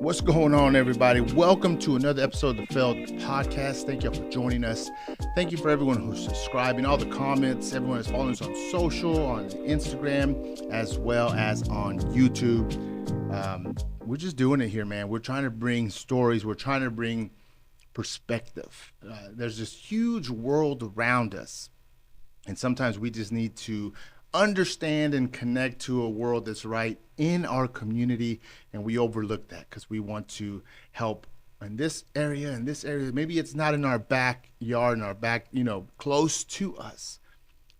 What's going on, everybody? Welcome to another episode of the Failed Podcast. Thank you all for joining us. Thank you for everyone who's subscribing, all the comments, everyone that's following us on social, on Instagram, as well as on YouTube. We're just doing it here, man. We're trying to bring stories. We're trying to bring perspective. There's this huge world around us, and sometimes we just need to understand and connect to a world that's right in our community, and we overlook that because we want to help in this area, maybe it's not in our backyard, in our back, close to us.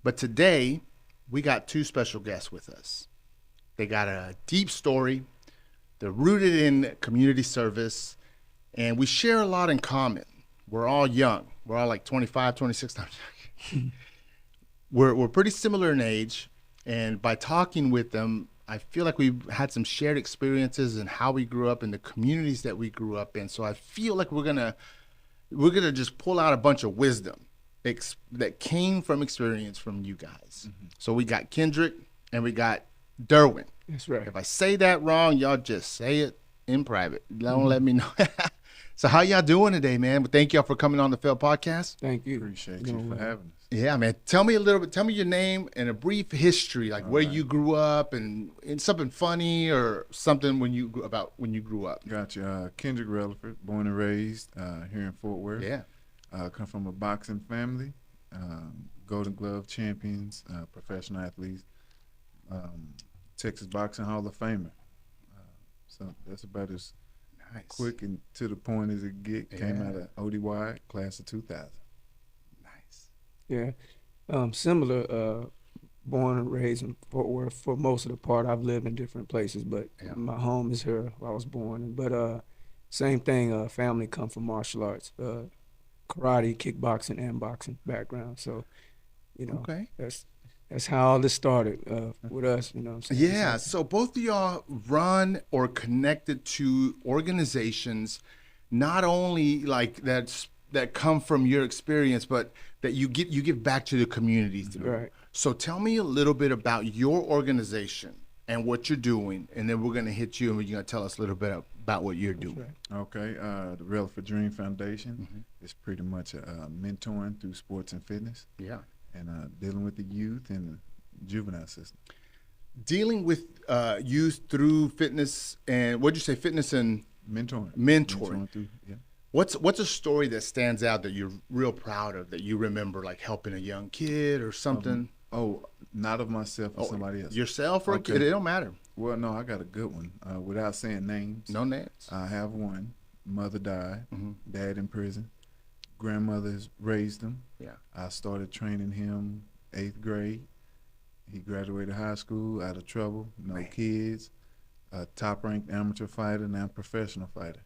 But today we got two special guests with us. They got a deep story. They're rooted in community service, and we share a lot in common. We're all young. We're all like 25, 26 times. We're pretty similar in age, and by talking with them, I feel like we've had some shared experiences in how we grew up in the communities that we grew up in. So I feel like we're gonna just pull out a bunch of wisdom that came from experience from you guys. Mm-hmm. So we got Kendrick and we got Durwyn. That's right. If I say that wrong, y'all just say it in private. Don't let me know. So how y'all doing today, man? But thank y'all for coming on the Failed Podcast. Thank you. Appreciate you for having us. Yeah, man. Tell me a little bit. Tell me your name and a brief history, like where you grew up, and something funny or something when you grew up. Gotcha. Kendrick Releford, born and raised here in Fort Worth. Yeah. Come from a boxing family, Golden Glove champions, professional athletes, Texas Boxing Hall of Famer. So that's about as quick and to the point as it get. Came out of ODY, class of 2000. Yeah, similar. Born and raised in Fort Worth. For most of the part, I've lived in different places, but my home is here where I was born. But same thing. Family come from martial arts, karate, kickboxing, and boxing background. So, that's how all this started with us. Yeah. So both of y'all run or connected to organizations, not only like that come from your experience, but that you give back to the community through. Right. So tell me a little bit about your organization and what you're doing, and then we're going to hit you and you're going to tell us a little bit about what you're doing. Right. Okay. The Releford Dream Foundation is pretty much mentoring through sports and fitness. Yeah. And dealing with the youth and the juvenile system. Dealing with youth through fitness and what'd you say? Fitness and mentoring through, yeah. What's a story that stands out that you're real proud of, that you remember, like helping a young kid or something? Not of myself or somebody else. Yourself or a kid? It don't matter. Well, no, I got a good one. Without saying names. No names. I have one. Mother died. Dad in prison. Grandmother's raised him. Yeah. I started training him 8th grade. He graduated high school, out of trouble, no kids, a top-ranked amateur fighter, now professional fighter.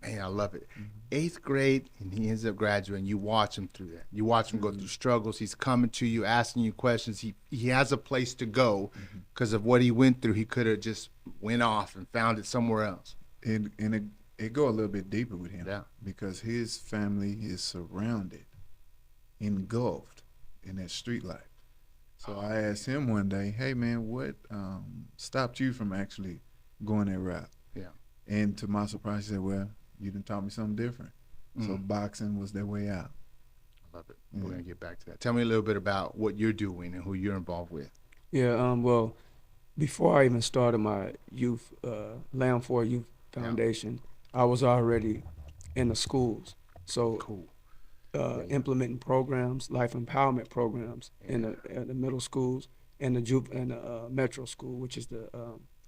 Man, I love it. 8th grade, and he ends up graduating. You watch him through that. You watch him go through struggles. He's coming to you, asking you questions. He has a place to go because of what he went through. He could have just went off and found it somewhere else. And it go a little bit deeper with him. Yeah. Because his family is surrounded, engulfed in that street life. So I asked him one day, hey, man, what stopped you from actually going that route? Yeah. And to my surprise, he said, well, you done taught me something different. So boxing was their way out. I love it. We're going to get back to that. Tell me a little bit about what you're doing and who you're involved with. Yeah, well, before I even started my youth, Lamb Youth Foundation, I was already in the schools. So implementing programs, life empowerment programs in the middle schools and the metro school, which is the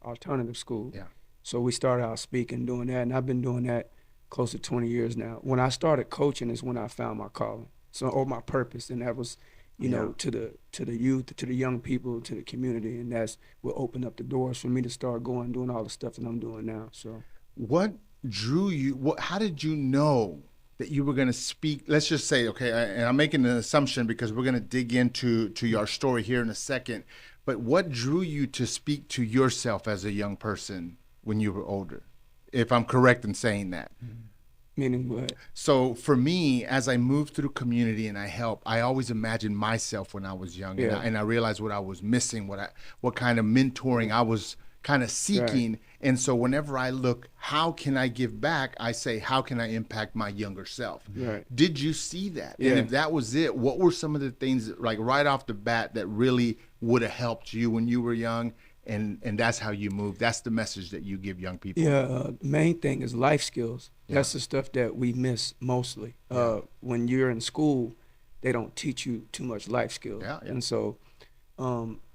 alternative school. Yeah. So we started out speaking, doing that, and I've been doing that close to 20 years now. When I started coaching is when I found my calling, or my purpose, and that was, to the youth, to the young people, to the community, and that's what opened up the doors for me to start doing all the stuff that I'm doing now. So, what drew you? How did you know that you were going to speak? Let's just say, okay, and I'm making an assumption because we're going to dig into your story here in a second. But what drew you to speak to yourself as a young person when you were older, if I'm correct in saying that? Meaning what? So for me, as I moved through community and I help, I always imagined myself when I was young, and I realized what I was missing, what kind of mentoring I was kind of seeking. Right. And so whenever I look, how can I give back? I say, how can I impact my younger self? Right. Did you see that? Yeah. And if that was it, what were some of the things like right off the bat that really would have helped you when you were young? And that's how you move. That's the message that you give young people. Yeah, the main thing is life skills. That's the stuff that we miss mostly. When you're in school, they don't teach you too much life skills. Yeah. And so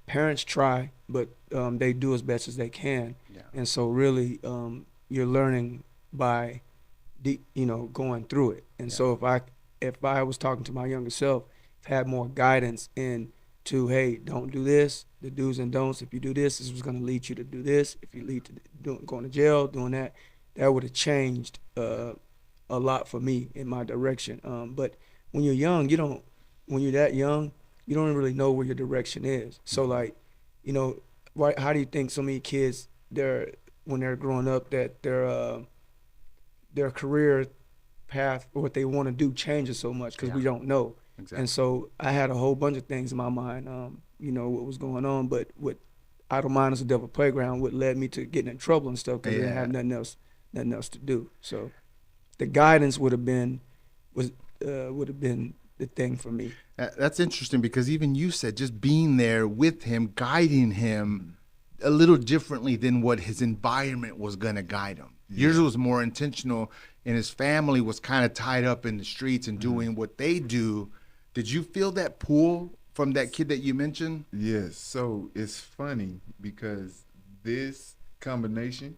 parents try, but they do as best as they can. Yeah. And so really you're learning by going through it. And so if I was talking to my younger self, had more guidance into, hey, don't do this, the do's and don'ts. If you do this, this was going to lead you to do this. If you lead to going to jail, doing that would have changed a lot for me in my direction. But when you're young, when you're that young, you don't really know where your direction is. So like, how do you think so many kids, when they're growing up, that their career path or what they want to do changes so much because we don't know. Exactly. And so I had a whole bunch of things in my mind, what was going on, but what idle mind is a devil playground, what led me to getting in trouble and stuff because I didn't have nothing else to do. So the guidance would have been the thing for me. That's interesting because even you said just being there with him, guiding him a little differently than what his environment was going to guide him. Yeah. Yours was more intentional, and his family was kind of tied up in the streets and doing what they do. Did you feel that pull from that kid that you mentioned? Yes. So it's funny because this combination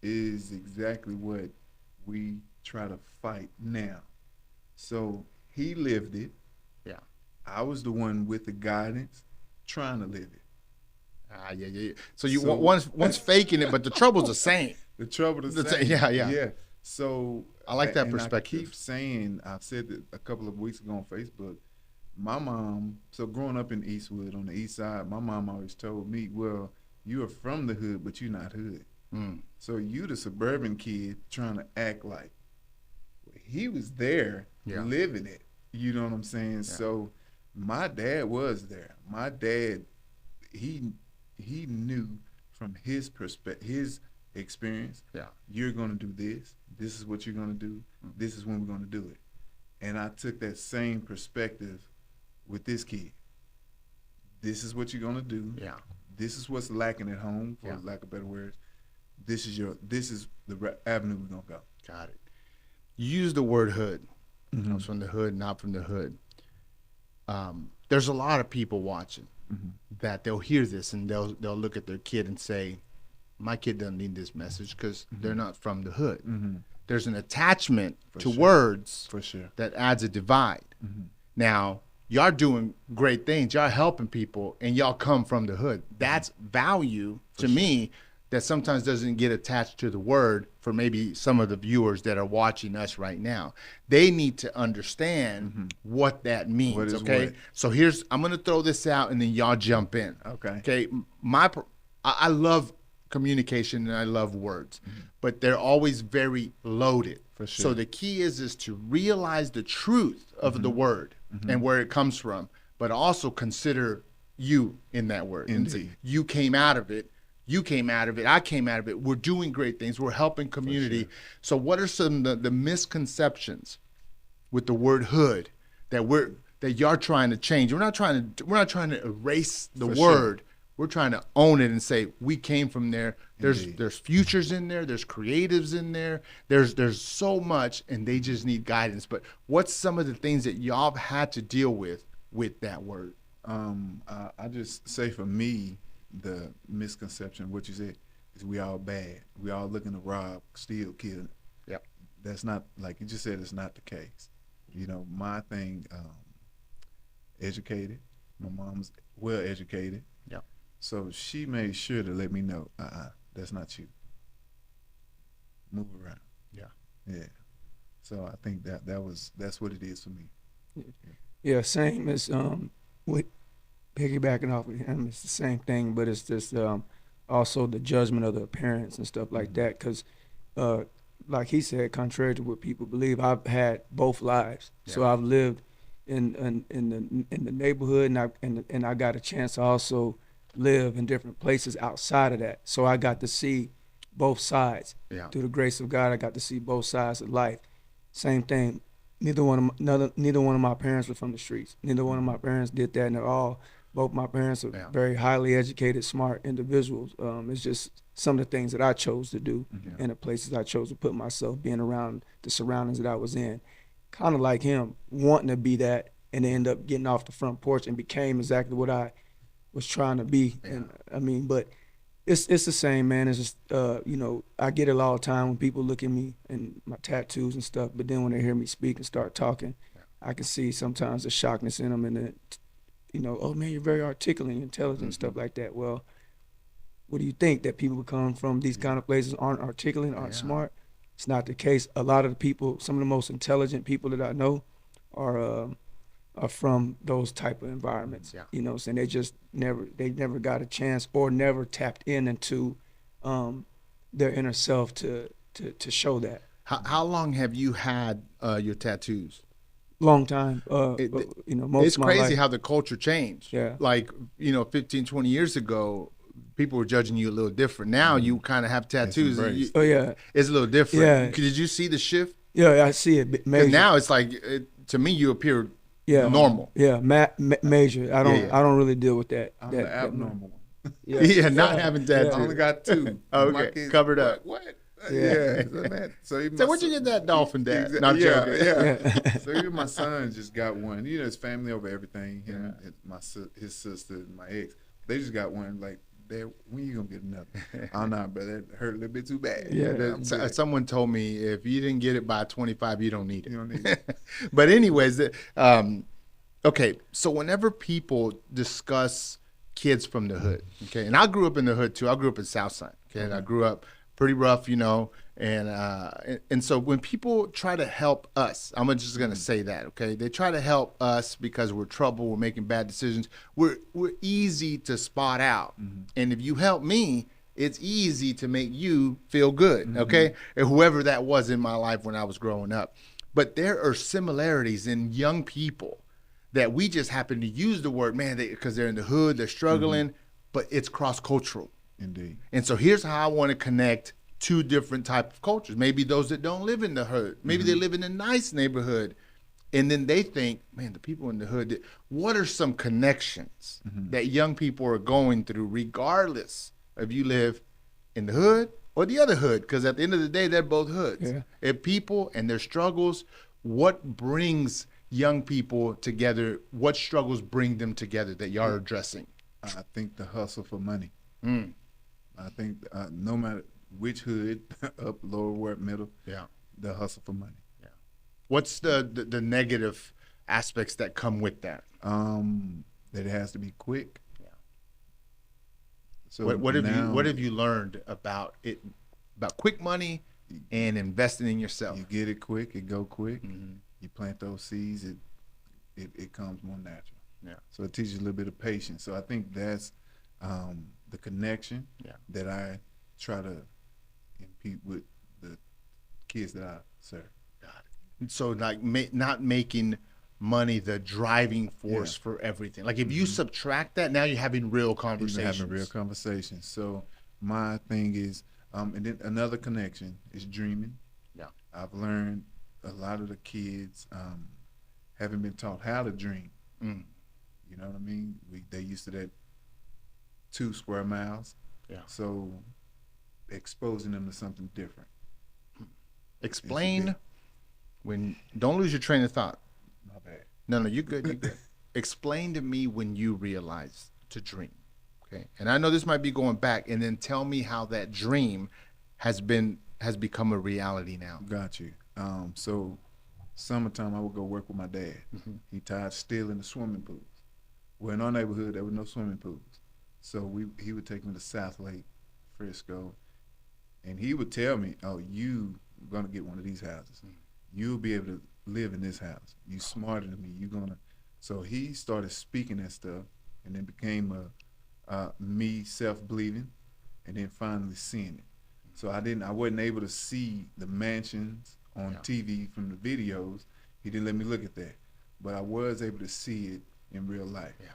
is exactly what we try to fight now. So he lived it. Yeah. I was the one with the guidance trying to live it. Yeah. So one's faking it, but the trouble's the same. The trouble's the same. Yeah. So I like that perspective. I keep saying, I've said it a couple of weeks ago on Facebook, my mom, so growing up in Eastwood on the east side, my mom always told me, well, you are from the hood, but you're not hood. So you the suburban kid trying to act like he was there living it. You know what I'm saying? Yeah. So my dad was there. My dad, he knew from his perspective, his experience, you're going to do this. This is what you're going to do. This is when we're going to do it. And I took that same perspective with this kid. This is what you're going to do. Yeah. This is what's lacking at home, for lack of better words. This is the avenue we're going to go. Got it. You use the word hood. I was from the hood, not from the hood. There's a lot of people watching that they'll hear this and they'll look at their kid and say, my kid doesn't need this message because they're not from the hood. There's an attachment to words that adds a divide. Now, y'all doing great things. Y'all helping people, and y'all come from the hood. That's value to me that sometimes doesn't get attached to the word for maybe some of the viewers that are watching us right now. They need to understand what that means, okay? So I'm going to throw this out, and then y'all jump in. Okay? I love communication, and I love words, but they're always very loaded. For sure. So the key is to realize the truth of the word and where it comes from, but also consider you in that word. Indeed. You came out of it. You came out of it. I came out of it. We're doing great things. We're helping community. So what are some of the misconceptions with the word hood that y'all trying to change? We're not trying to erase the word. We're trying to own it and say we came from there. There's futures in there. There's creatives in there. There's so much, and they just need guidance. But what's some of the things that y'all have had to deal with that word? I just say for me, the misconception, what you said, is we all bad. We all looking to rob, steal, kill. Yeah, that's not, like you just said, it's not the case. My thing, educated. My mom's well educated. Yeah. So she made sure to let me know, that's not you. Move around. Yeah. So I think that's what it is for me. Yeah, same as with piggybacking off of him, it's the same thing, but it's just also the judgment of the parents and stuff like that. Because, like he said, contrary to what people believe, I've had both lives. Yeah. So I've lived in the neighborhood, and I got a chance to also live in different places outside of that. So I got to see both sides. Yeah. Through the grace of God, I got to see both sides of life. Same thing. Neither one of my parents were from the streets. Neither one of my parents did that at all. Both my parents are very highly educated, smart individuals. It's just some of the things that I chose to do and the places I chose to put myself, being around the surroundings that I was in. Kind of like him, wanting to be that, and then end up getting off the front porch and became exactly what I was trying to be. Yeah. And I mean, but it's the same, man. It's just you know, I get it all the time when people look at me and my tattoos and stuff, but then when they hear me speak and start talking, I can see sometimes the shockness in them, and the, you know, oh man, you're very articulate and intelligent and stuff like that. Well, what do you think, that people who come from these kind of places aren't articulate, aren't smart? It's not the case. A lot of the people, some of the most intelligent people that I know are from those type of environments. Yeah. You know, and they just they never got a chance or never tapped into their inner self to show that. How long have you had your tattoos? Long time. You know, most it's of my crazy life. how the culture changed. Yeah. Like, you know, 15, 20 years ago, people were judging you a little different. Now you kind of have tattoos. Oh yeah. It's a little different. Yeah. Did you see the shift? Yeah, I see it. 'Cause Major. now it's like, to me, you appear normal. Yeah, major. I don't really deal with that. I'm that the abnormal one. Yeah, not having tattoos. I only got 2. Okay, My kids, covered up. What? Yeah. So even So my where'd you son- get that dolphin dad? Exactly. No, I'm Yeah. Yeah. So even my son just got one. You know, his family over everything. Him, his sister, and my ex. They just got one. Like, when you gonna get another? I don't know, but that hurt a little bit too bad. Yeah. Someone told me if you didn't get it by 25, you don't need it. You don't need it. But anyways, okay. So whenever people discuss kids from the hood, okay, and I grew up in the hood too. I grew up in Southside. Okay, and I grew up pretty rough, you know, and so when people try to help us, I'm just gonna say that, okay, they try to help us because we're trouble, we're making bad decisions. We're easy to spot out, and if you help me, it's easy to make you feel good, okay, and whoever that was in my life when I was growing up. But there are similarities in young people that we just happen to use the word, man, because they're in the hood, they're struggling, but it's cross-cultural. Indeed. And so here's how I want to connect 2 different type of cultures. Maybe those that don't live in the hood. Maybe they live in a nice neighborhood. And then they think, man, the people in the hood, what are some connections that young people are going through, regardless if you live in the hood or the other hood? Because at the end of the day, they're both hoods. Yeah. And people and their struggles, what brings young people together? What struggles bring them together that y'all are addressing? I think the hustle for money. I think no matter which hood, up, lower, middle, the hustle for money. Yeah. What's the negative aspects that come with that? That it has to be quick. Yeah. So what have you learned about it, about quick money and investing in yourself? You get it quick, it go quick. You plant those seeds, it comes more natural. Yeah. So it teaches a little bit of patience. So I think that's the connection that I try to impede with the kids that I serve. Got it. So like not making money the driving force for everything. Like if you subtract that, now you're having real conversations. Having real conversations. So my thing is, and then another connection is dreaming. Yeah. I've learned a lot of the kids haven't been taught how to dream. You know what I mean? They used to that 2 square miles. Yeah. So exposing them to something different. Explain don't lose your train of thought. My bad. No, you're good. You're good. Explain to me when you realized to dream. Okay. And I know this might be going back, and then tell me how that dream has become a reality now. Got you. So summertime I would go work with my dad. He tied steel in the swimming pools. Well, in our neighborhood there were no swimming pools. So he would take me to South Lake, Frisco, and he would tell me, oh, you're going to get one of these houses. You'll be able to live in this house. You smarter than me. You're going to. So he started speaking that stuff, and then became me self-believing, and then finally seeing it. So I wasn't able to see the mansions on TV from the videos. He didn't let me look at that. But I was able to see it in real life. Yeah.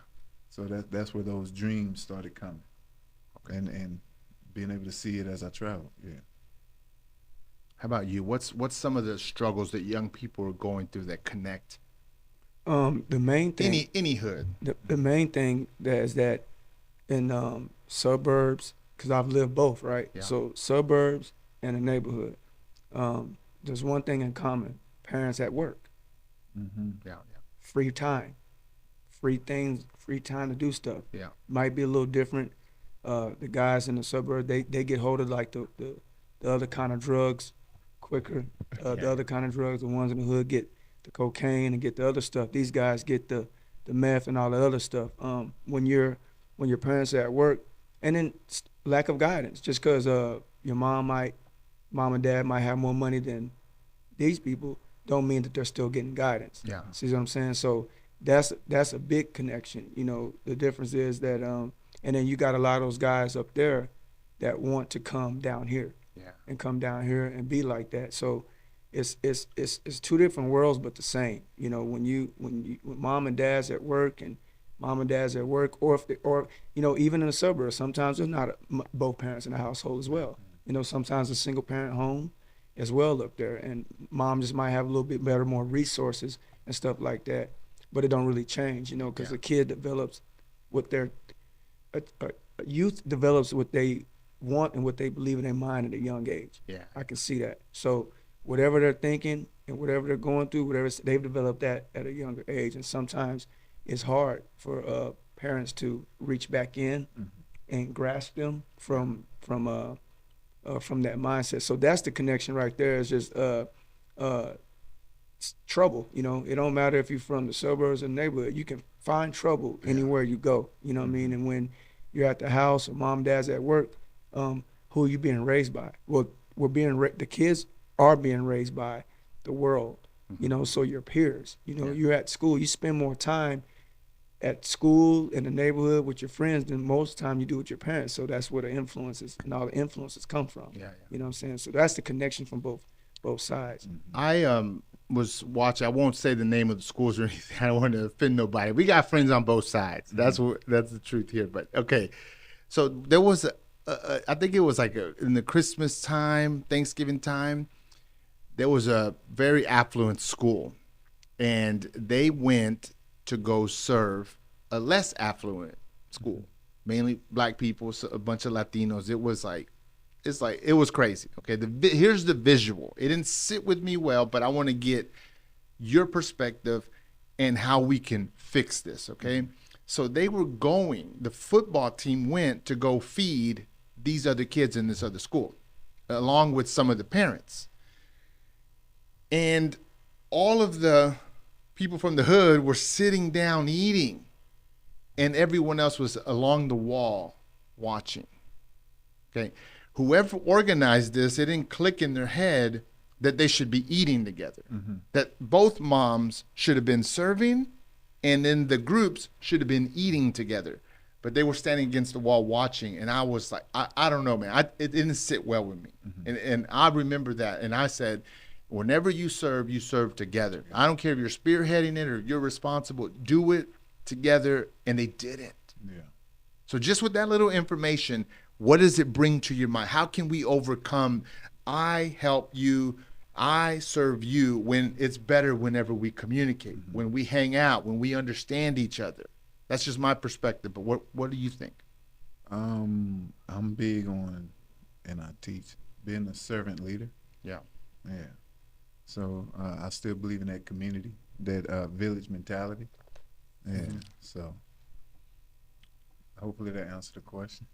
So that's where those dreams started coming, and being able to see it as I traveled. Yeah. How about you? What's some of the struggles that young people are going through that connect The main thing, any hood? the main thing that is that in suburbs, because I've lived both, right? Yeah. So suburbs and the neighborhood, there's one thing in common: parents at work, Yeah, free time, free things, free time to do stuff. yeah. Might be a little different. The guys in the suburb, they get hold of like the other kind of drugs quicker. The other kind of drugs, the ones in the hood get the cocaine and get the other stuff. These guys get the meth and all the other stuff. When your parents are at work, and then lack of guidance, just because your mom and dad might have more money than these people, don't mean that they're still getting guidance. Yeah. See what I'm saying? So that's a big connection. You know, the difference is that, and then you got a lot of those guys up there that want to come down here. Yeah. And come down here and be like that. So it's two different worlds, but the same. You know, when mom and dad's at work, or you know, even in the suburbs, sometimes there's not both parents in the household as well. You know, sometimes a single parent home as well up there, and mom just might have a little bit better, more resources and stuff like that. But it don't really change, you know, because the kid develops what a youth develops what they want and what they believe in their mind at a young age. Yeah. I can see that. So whatever they're thinking and whatever they're going through, they've developed that at a younger age, and sometimes it's hard for parents to reach back in and grasp them from that mindset. So that's the connection right there. Is just trouble. You know, it don't matter if you're from the suburbs or neighborhood. You can find trouble anywhere you go. You know what I mean? And when you're at the house or mom, dad's at work, who are you being raised by? Well, the kids are being raised by the world, you know, so your peers, you know, you're at school, you spend more time at school in the neighborhood with your friends than most of the time you do with your parents. So that's where the influences and all the influences come from. Yeah. You know what I'm saying? So that's the connection from both sides. I was watching. I won't say the name of the schools or anything. I don't want to offend nobody. We got friends on both sides. That's the truth here. But okay, so there was I think it was like in the Christmas time, Thanksgiving time, there was a very affluent school, and they went to go serve a less affluent school, mainly black people, so a bunch of Latinos. It was crazy. Okay, here's the visual. It didn't sit with me well, but I want to get your perspective and how we can fix this. Okay, so the football team went to go feed these other kids in this other school, along with some of the parents. And all of the people from the hood were sitting down eating, and everyone else was along the wall watching. Okay, whoever organized this, it didn't click in their head that they should be eating together, that both moms should have been serving, and then the groups should have been eating together. But they were standing against the wall watching, and I was like, I don't know, man. It didn't sit well with me. And I remember that, and I said, whenever you serve together. I don't care if you're spearheading it or you're responsible. Do it together, and they didn't. Yeah. So just with that little information, what does it bring to your mind? How can we overcome, I help you, I serve you, when it's better whenever we communicate, when we hang out, when we understand each other? That's just my perspective, but what do you think? I'm big on, and I teach, being a servant leader. Yeah. Yeah. So I still believe in that community, that village mentality. Yeah. So hopefully that answered the question.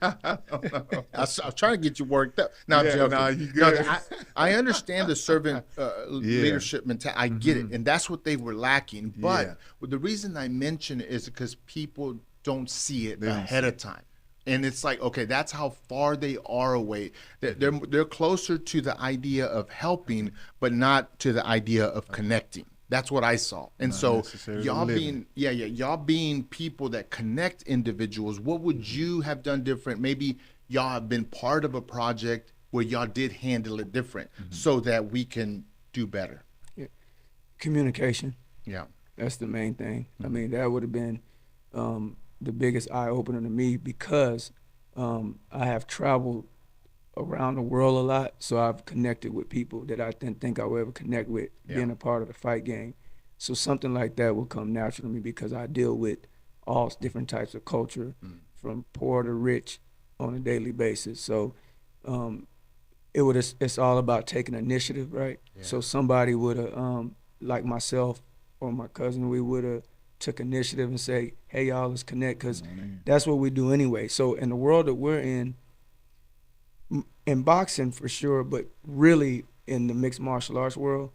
I don't know. I was trying to get you worked up. No, I'm joking. No, you good. No, I understand the servant leadership mentality. I get it, and that's what they were lacking. But the reason I mention it is because people don't see it ahead of time. And it's like, okay, that's how far they are away. They're closer to the idea of helping, but not to the idea of connecting. That's what I saw. And so y'all being people that connect individuals, what would you have done different? Maybe y'all have been part of a project where y'all did handle it different so that we can do better. Communication. Yeah. That's the main thing. I mean, that would have been the biggest eye opener to me because I have traveled around the world a lot, so I've connected with people that I didn't think I would ever connect with being a part of the fight game. So something like that will come natural to me because I deal with all different types of culture, from poor to rich, on a daily basis. So it's all about taking initiative, right? Yeah. So somebody would have, like myself or my cousin, we would have took initiative and say, hey, y'all, let's connect, because that's what we do anyway. So in the world that we're in boxing for sure, but really in the mixed martial arts world,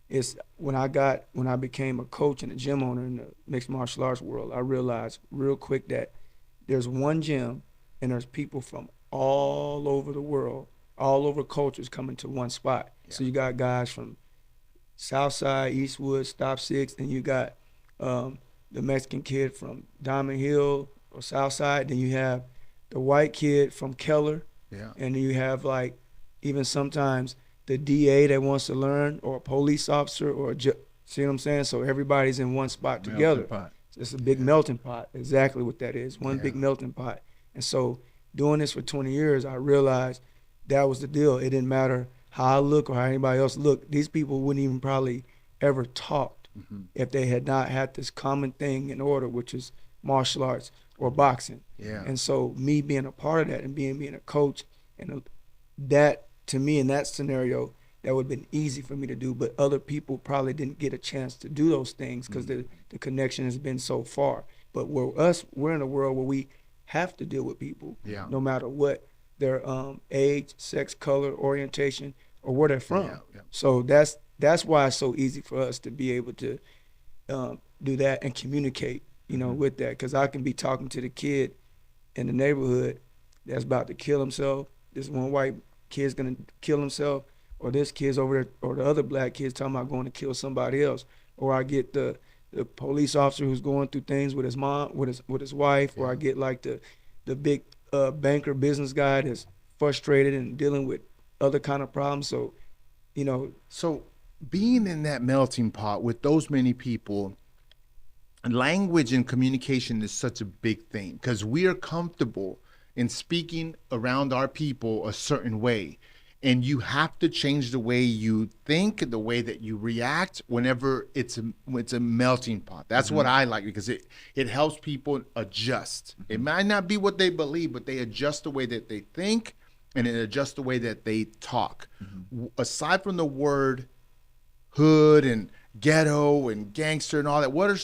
it's when I became a coach and a gym owner in the mixed martial arts world, I realized real quick that there's one gym and there's people from all over the world, all over cultures coming to one spot. Yeah. So you got guys from Southside, Eastwood, Stop Six, and you got the Mexican kid from Diamond Hill or Southside. Then you have the white kid from Keller. Yeah. And then you have, like, even sometimes the DA that wants to learn, or a police officer, or see what I'm saying? So everybody's in one spot together. Pot. It's a big melting pot. Exactly what that is. One big melting pot. And so doing this for 20 years, I realized that was the deal. It didn't matter how I look or how anybody else looked. These people wouldn't even probably ever talked if they had not had this common thing in order, which is martial arts or boxing. Yeah. And so me being a part of that and being a coach, and that, to me, in that scenario, that would have been easy for me to do, but other people probably didn't get a chance to do those things because the connection has been so far. But we're in a world where we have to deal with people, no matter what their age, sex, color, orientation, or where they're from. Yeah, yeah. So that's why it's so easy for us to be able to do that and communicate, with that. Because I can be talking to the kid in the neighborhood that's about to kill himself. This one white kid's gonna kill himself, or this kid's over there, or the other black kid's talking about going to kill somebody else. Or I get the police officer who's going through things with his mom, with his wife, or I get like the big banker business guy that's frustrated and dealing with other kind of problems. So, So being in that melting pot with those many people, language and communication is such a big thing because we are comfortable in speaking around our people a certain way. And you have to change the way you think, the way that you react whenever it's a melting pot. That's what I like, because it helps people adjust. It might not be what they believe, but they adjust the way that they think, and it adjusts the way that they talk. Aside from the word hood and ghetto and gangster and all that, what are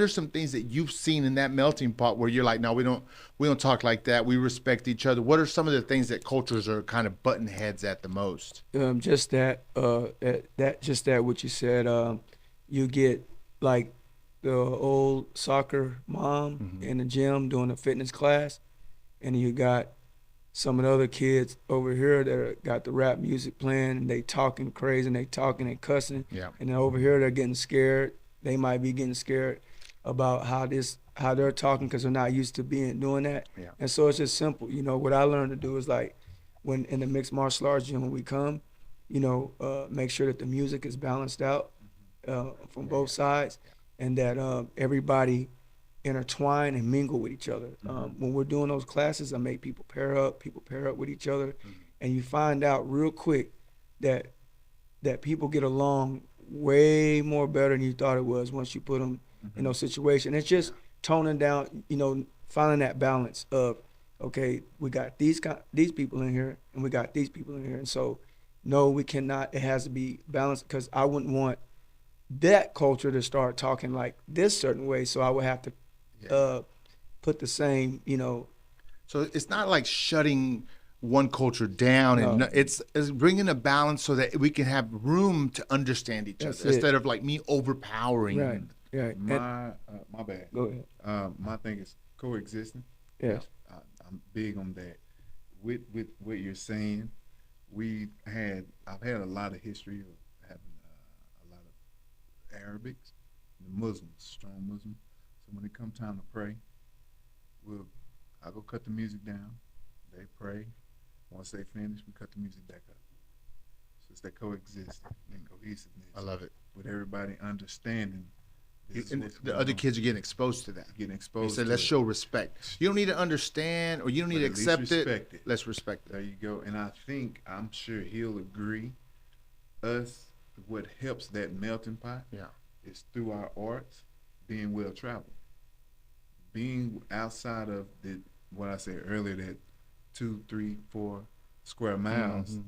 some things that you've seen in that melting pot where you're like, no, we don't talk like that, we respect each other? What are some of the things that cultures are kind of butting heads at the most? Just that what you said. You get like the old soccer mom in the gym doing a fitness class, and you got some of the other kids over here that got the rap music playing, and they talking crazy, and they talking and cussing. Yeah. And then over here they're getting scared. They might be getting scared about how they're talking because they're not used to doing that. Yeah. And so it's just simple. What I learned to do is, like, when in the mixed martial arts gym, when we come, make sure that the music is balanced out from both sides, and that everybody intertwine and mingle with each other. When we're doing those classes, I make people pair up with each other, and you find out real quick that people get along way more better than you thought it was once you put them in those situations. It's just toning down, finding that balance of, okay, we got these people in here, and we got these people in here, and so no, we cannot. It has to be balanced, because I wouldn't want that culture to start talking like this certain way, so I would have to put the same, So it's not like shutting one culture down, and it's bringing a balance so that we can have room to understand each other instead of like me overpowering. Right. Right. My bad. Go ahead. My thing is coexisting. Yeah. I'm big on that. With what you're saying, I've had a lot of history of having a lot of Arabics, Muslims, strong Muslims. So when it comes time to pray, I go cut the music down. They pray. Once they finish, we cut the music back up. So it's that coexistence and cohesiveness. I love it. With everybody understanding The other kids are getting exposed to that. Getting exposed. He said, let's show respect. You don't need to understand or you don't need to accept it. Let's respect it. There you go. And I'm sure he'll agree. What helps that melting pot is through our arts, being well traveled, being outside of what I said earlier, that 2, 3, 4 square miles.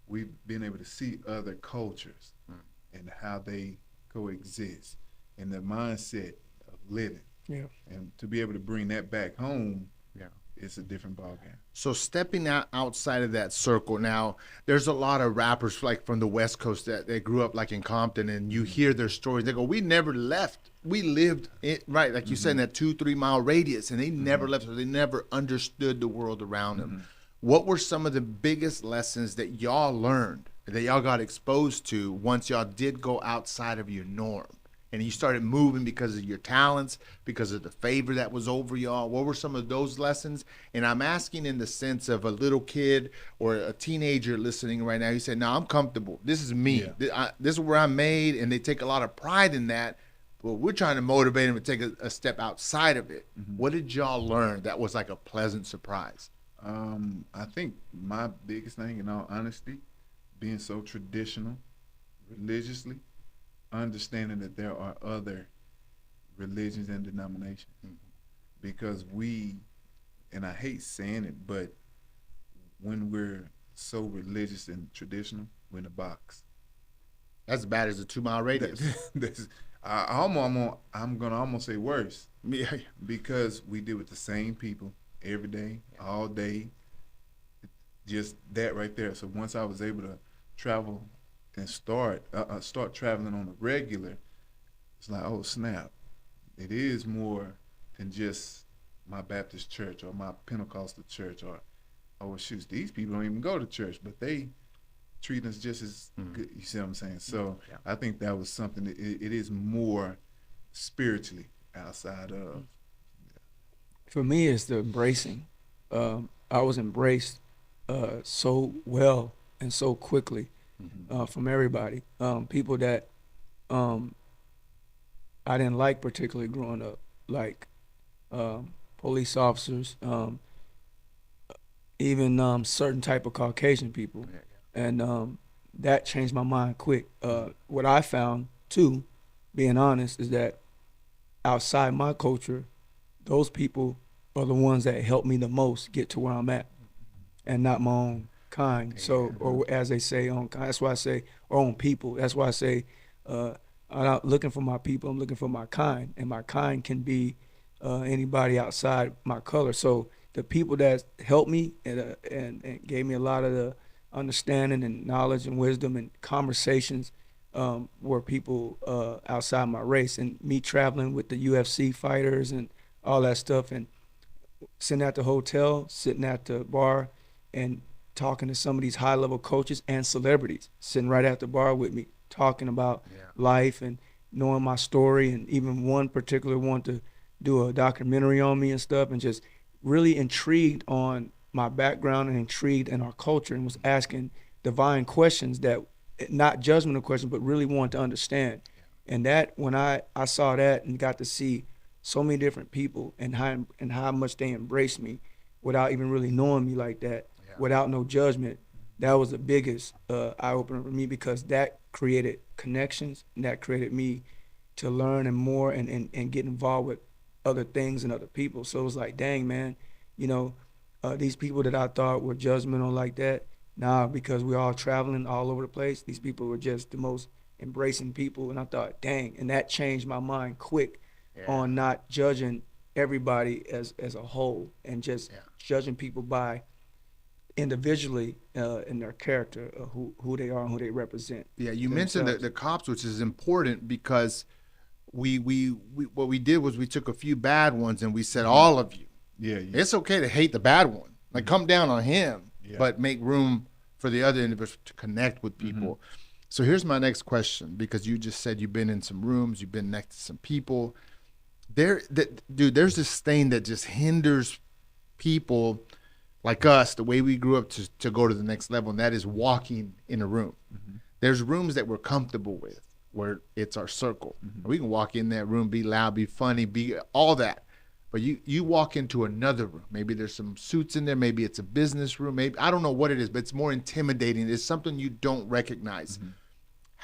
We've been able to see other cultures and how they coexist and the mindset of living. Yeah. And to be able to bring that back home, it's a different ballgame. So stepping outside of that circle, now there's a lot of rappers like from the West Coast that they grew up like in Compton, and you hear their stories. They go, we never left. We lived it right, like you said, in that 2-3 mile radius, and they never left. So they never understood the world around them. What were some of the biggest lessons that y'all learned, that y'all got exposed to once y'all did go outside of your norm? And you started moving because of your talents, because of the favor that was over y'all. What were some of those lessons? And I'm asking in the sense of a little kid or a teenager listening right now. You said, no, I'm comfortable. This is me. This is where I'm made. And they take a lot of pride in that. But we're trying to motivate them to take a step outside of it. What did y'all learn that was like a pleasant surprise? I think my biggest thing, in all honesty, being so traditional, religiously, understanding that there are other religions and denominations. Because and I hate saying it, but when we're so religious and traditional, we're in a box. That's as bad as a 2 mile radius. I'm gonna almost say worse. Because we deal with the same people every day, all day. Just that right there. So once I was able to travel and start traveling on a regular, it's like, oh snap, it is more than just my Baptist church or my Pentecostal church, or oh shoot, these people don't even go to church, but they treat us just as good. You see what I'm saying? So I think that was something that it is more spiritually outside of. For me, it's the embracing. I was embraced so well and so quickly. From everybody, people that I didn't like particularly growing up, like police officers, even certain type of Caucasian people, and that changed my mind quick. What I found too, being honest, is that outside my culture, those people are the ones that helped me the most get to where I'm at, and not my own kind. So, or as they say, that's why I say, or own people. That's why I say, I'm not looking for my people, I'm looking for my kind. And my kind can be anybody outside my color. So the people that helped me and gave me a lot of the understanding and knowledge and wisdom and conversations were people outside my race. And me traveling with the UFC fighters and all that stuff, and sitting at the hotel, sitting at the bar, and talking to some of these high-level coaches and celebrities, sitting right at the bar with me, talking about life and knowing my story, and even one particular wanted to do a documentary on me and stuff, and just really intrigued on my background and intrigued in our culture, and was asking divine questions, that not judgmental questions, but really wanted to understand. And that, when I saw that and got to see so many different people and how much they embraced me without even really knowing me like that, without no judgment, that was the biggest eye-opener for me, because that created connections, and that created me to learn and more and get involved with other things and other people. So it was like, dang, man, these people that I thought were judgmental like that, because we're all traveling all over the place, these people were just the most embracing people. And I thought, dang, and that changed my mind quick on not judging everybody as a whole, and just judging people by individually in their character, who they are and who they represent. You mentioned the cops, which is important, because we what we did was we took a few bad ones and we said, all of you, it's okay to hate the bad one, like come down on him, but make room for the other individual to connect with people. So here's my next question, because you just said you've been in some rooms, you've been next to some people. Dude, there's this thing that just hinders people like us, the way we grew up, to go to the next level, and that is walking in a room. There's rooms that we're comfortable with, where it's our circle. Mhm. We can walk in that room, be loud, be funny, be all that. But you walk into another room. Maybe there's some suits in there. Maybe it's a business room. Maybe I don't know what it is, but it's more intimidating. It's something you don't recognize.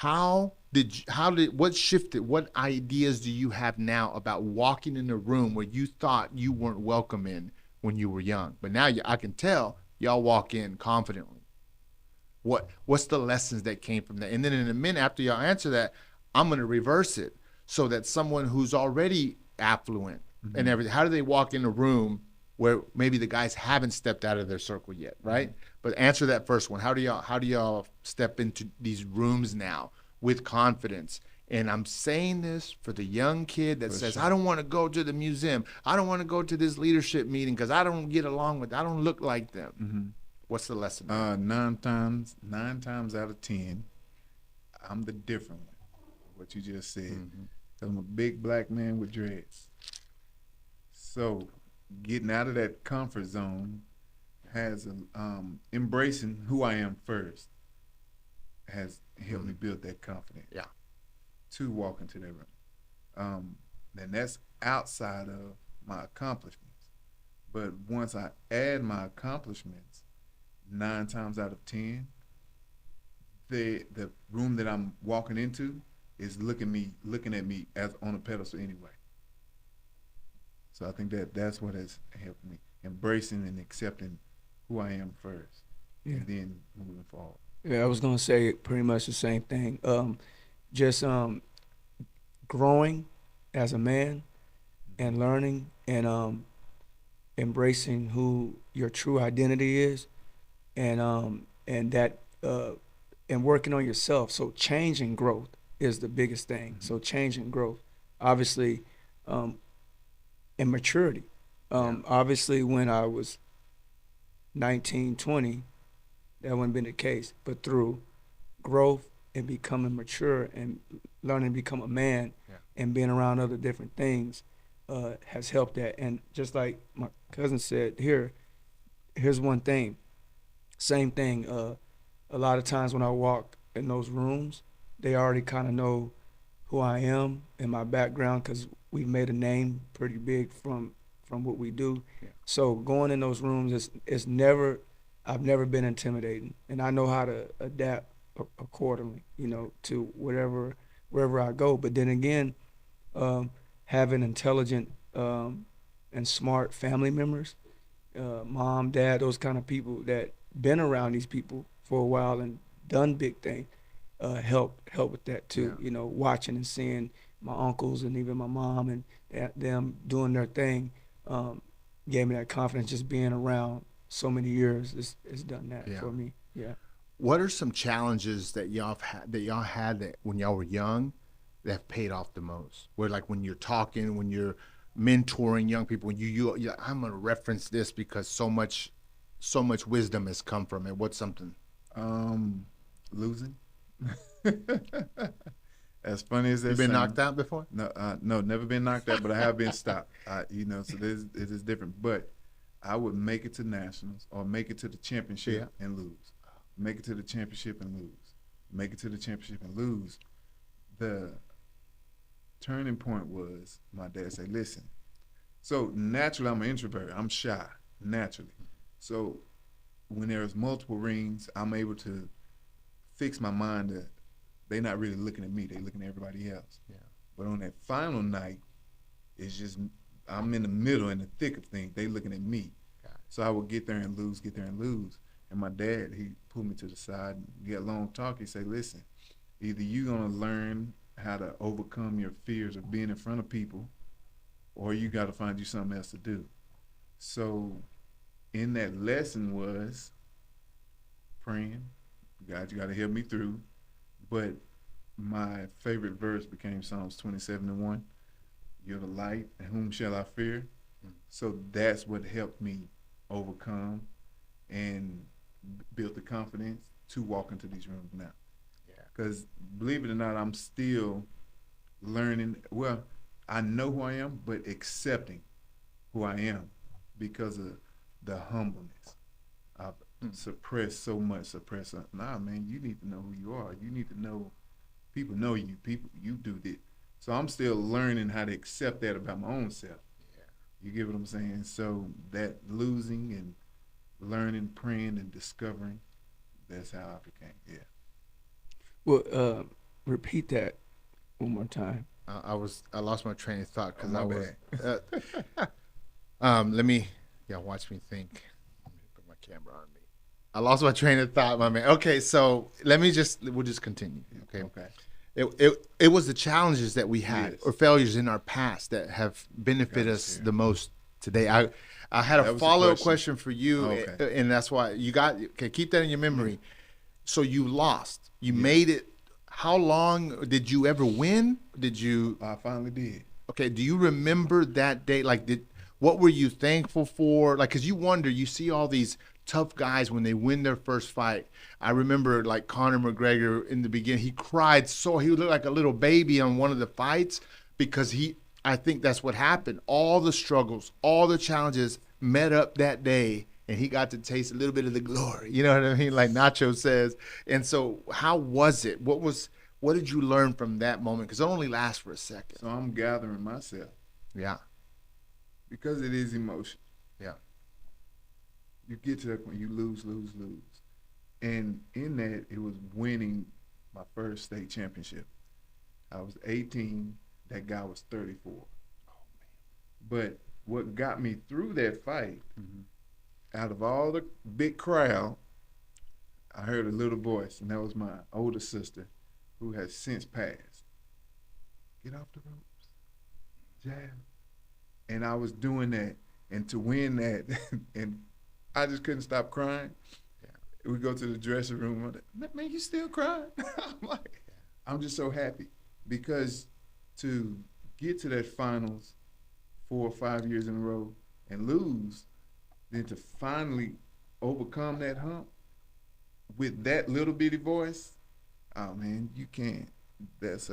What shifted? What ideas do you have now about walking in a room where you thought you weren't welcome in when you were young? But now I can tell y'all walk in confidently. What's the lessons that came from that? And then in a minute after y'all answer that, I'm going to reverse it so that someone who's already affluent and everything, how do they walk in a room where maybe the guys haven't stepped out of their circle yet, right? But answer that first one. How do y'all step into these rooms now with confidence? And I'm saying this for the young kid that says, I don't want to go to the museum. I don't want to go to this leadership meeting because I don't get along with, I don't look like them. What's the lesson? 9 times out of 10, I'm the different one. What you just said. I'm a big black man with dreads. So getting out of that comfort zone has embracing who I am first has helped me build that confidence. Yeah. To walk into that room. And that's outside of my accomplishments. But once I add my accomplishments, 9 times out of 10, the room that I'm walking into is looking at me as on a pedestal anyway. So I think that's what has helped me, embracing and accepting who I am first, and then moving forward. Yeah, I was gonna say pretty much the same thing. Just growing as a man and learning and embracing who your true identity is, and that and working on yourself. So change and growth is the biggest thing. So change and growth, obviously, and maturity. Obviously, when I was 19, 20, that wouldn't been the case. But through growth and becoming mature and learning to become a man and being around other different things has helped that. And just like my cousin said, here's one thing. Same thing. A lot of times when I walk in those rooms, they already kind of know who I am and my background because we've made a name pretty big from what we do. So going in those rooms I've never been intimidating, and I know how to adapt accordingly, to wherever I go. But then again, having intelligent and smart family members, mom, dad, those kind of people that been around these people for a while and done big things, help with that too. Watching and seeing my uncles and even my mom and them doing their thing gave me that confidence. Just being around so many years it's done that for me. What are some challenges that y'all had that when y'all were young that have paid off the most? Where like when you're talking, when you're mentoring young people, when you I'm gonna reference this because so much wisdom has come from it. What's something? Losing. As funny as that You've been sounds. knocked out before? No, never been knocked out, but I have been stopped. So it is different. But I would make it to nationals or make it to the championship and lose. Make it to the championship and lose. Make it to the championship and lose. The turning point was my dad said, listen. So naturally, I'm an introvert. I'm shy, naturally. So when there's multiple rings, I'm able to fix my mind that they're not really looking at me. They're looking at everybody else. But on that final night, it's just I'm in the middle, in the thick of things. They looking at me. So I would get there and lose. And my dad, he pulled me to the side and get a long talk. He said, listen, either you're going to learn how to overcome your fears of being in front of people, or you got to find you something else to do. So in that lesson was praying. God, you got to help me through. But my favorite verse became Psalms 27:1. You're the light, and whom shall I fear? So that's what helped me overcome and build the confidence to walk into these rooms now. Because believe it or not, I'm still learning. Well, I know who I am, but accepting who I am because of the humbleness. I've suppressed so much. Nah, man, you need to know who you are. You need to know people know you. People, you do this. So I'm still learning how to accept that about my own self. Yeah. You get what I'm saying? So that losing and learning, praying, and discovering, that's how I became. Yeah. Well, repeat that one more time. I lost my train of thought because My I was. bad. Let me. Yeah, watch me think. Let me put my camera on me. I lost my train of thought, my man. Okay, so we'll just continue. Okay. Okay. It was the challenges that we had Yes. or failures in our past that have benefited us the most today. I had That a was the follow-up question. question for you, Okay. and that's why you got. Okay, keep that in your memory. So you lost. You Yeah. made it. How long did you ever win? Did you? I finally did. Okay. Do you remember that day? Like, what were you thankful for? Like, cause you wonder. You see all these tough guys when they win their first fight. I remember like Conor McGregor in the beginning. He cried so he looked like a little baby on one of the fights because I think that's what happened. All the struggles, all the challenges met up that day, and he got to taste a little bit of the glory. You know what I mean? Like Nacho says. And so, how was it? What did you learn from that moment? Because it only lasts for a second. So I'm gathering myself Yeah. because it is emotion. Yeah. You get to that point, you lose. And in that, it was winning my first state championship. I was 18. That guy was 34. Oh, man. But what got me through that fight, out of all the big crowd, I heard a little voice, and that was my older sister, who has since passed. Get off the ropes. Jab. And I was doing that, and to win that, and I just couldn't stop crying. Yeah. We go to the dressing room. I'm like, man, you still crying? I'm like, I'm just so happy because to get to that finals 4 or 5 years in a row and lose, then to finally overcome that hump with that little bitty voice, oh man, you can't. That's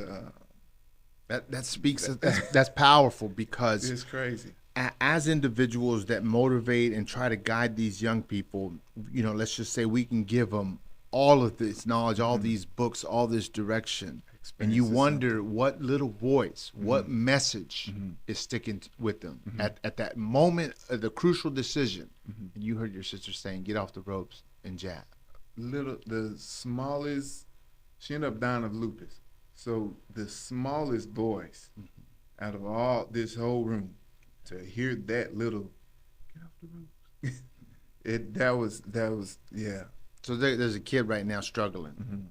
that speaks. That's powerful because it's crazy. As individuals that motivate and try to guide these young people, let's just say we can give them all of this knowledge, all these books, all this direction, and you wonder what little voice, what message is sticking with them at that moment of the crucial decision. And you heard your sister saying, "Get off the ropes and jab." The smallest, she ended up dying of lupus. So the smallest voice out of all this whole room, to hear that little, get off the ropes. that was yeah. So there's a kid right now struggling.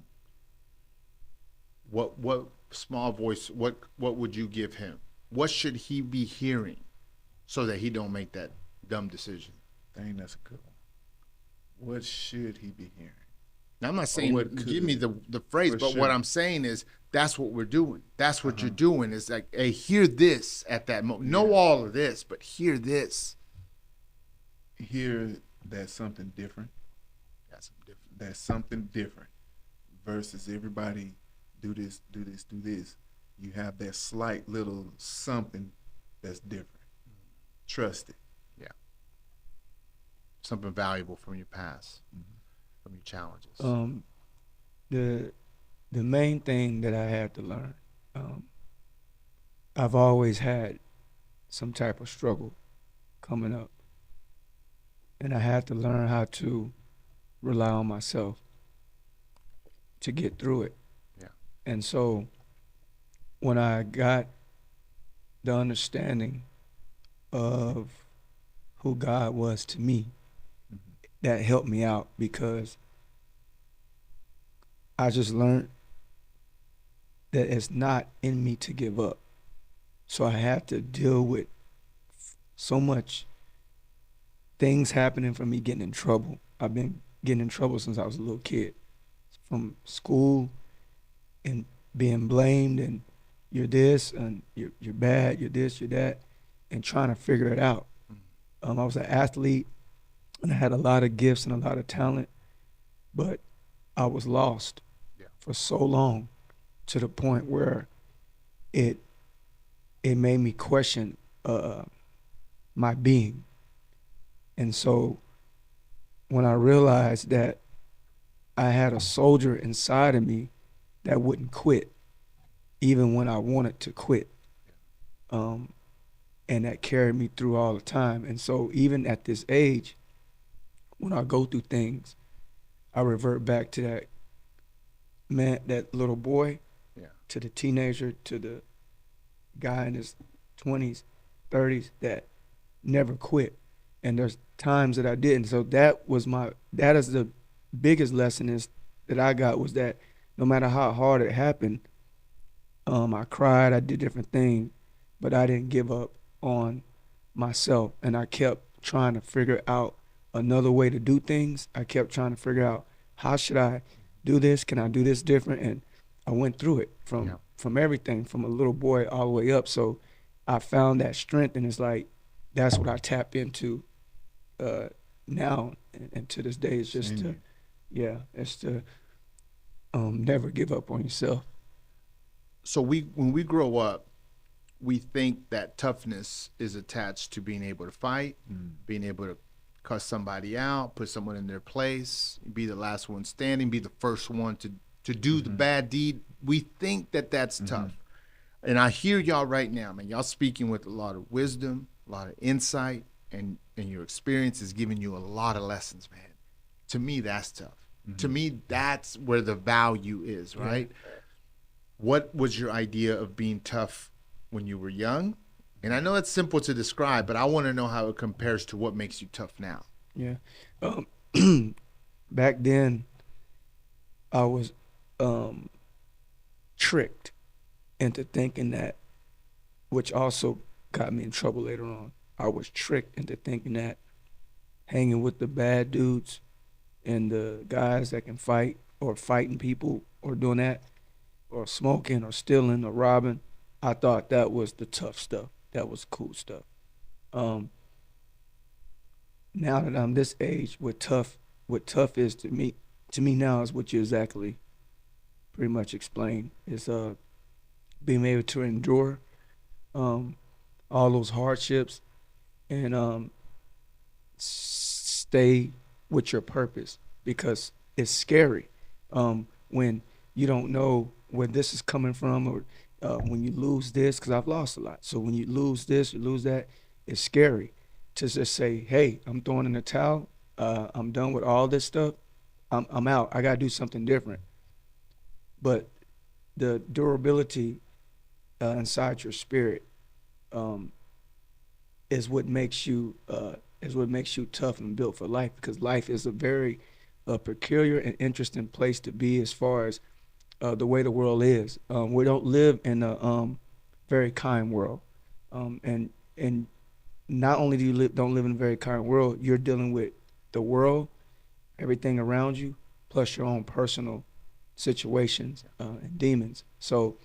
What small voice? What would you give him? What should he be hearing so that he don't make that dumb decision? Dang, that's a good one. What should he be hearing? Now, I'm not saying give me the phrase, but what I'm saying is that's what we're doing. That's what you're doing. Is like, hey, hear this at that moment. Know all of this, but hear this. Hear that something different. That's something different versus everybody do this. You have that slight little something that's different. Trust it. Yeah. Something valuable from your past, from your challenges. The main thing that I had to learn, I've always had some type of struggle coming up, and I had to learn how to rely on myself to get through it. Yeah. And so when I got the understanding of who God was to me, that helped me out because I just learned that it's not in me to give up. So I had to deal with so much things happening for me getting in trouble. I've been getting in trouble since I was a little kid, from school and being blamed and you're this and you're bad, you're this, you're that, and trying to figure it out. I was an athlete and I had a lot of gifts and a lot of talent, but I was lost for so long to the point where it made me question my being. And so when I realized that I had a soldier inside of me that wouldn't quit, even when I wanted to quit. And that carried me through all the time. And so even at this age, when I go through things, I revert back to that man, that little boy, to the teenager, to the guy in his 20s, 30s that never quit. And there's times that I didn't. So that is the biggest lesson is that I got, was that no matter how hard it happened, I cried, I did different things, but I didn't give up on myself. And I kept trying to figure out another way to do things. I kept trying to figure out, how should I do this? Can I do this different? And I went through it from everything, from a little boy all the way up. So I found that strength, and it's like, that's what I tap into now, and to this day. It's just it's to never give up on yourself. So when we grow up, we think that toughness is attached to being able to fight, being able to cuss somebody out, put someone in their place, be the last one standing, be the first one to do the bad deed. We think that that's tough. And I hear y'all right now, man. Y'all speaking with a lot of wisdom, a lot of insight, and your experience is giving you a lot of lessons, man. To me, that's tough. To me, that's where the value is, right? What was your idea of being tough when you were young? And I know it's simple to describe, but I want to know how it compares to what makes you tough now. Yeah. Back then, I was tricked into thinking that, which also got me in trouble later on. I was tricked into thinking that hanging with the bad dudes and the guys that can fight, or fighting people, or doing that, or smoking or stealing or robbing, I thought that was the tough stuff. That was cool stuff. Now that I'm this age, what tough is to me now is what you exactly pretty much explained. Is being able to endure all those hardships and stay with your purpose, because it's scary when you don't know where this is coming from, or when you lose this, because I've lost a lot. So when you lose this, you lose that, it's scary to just say, hey, I'm throwing in the towel. I'm done with all this stuff. I'm out. I got to do something different. But the durability inside your spirit is what makes you tough and built for life, because life is a very peculiar and interesting place to be, as far as the way the world is. We don't live in a very kind world, and not only do you don't live in a very kind world, you're dealing with the world, everything around you, plus your own personal situations and demons. So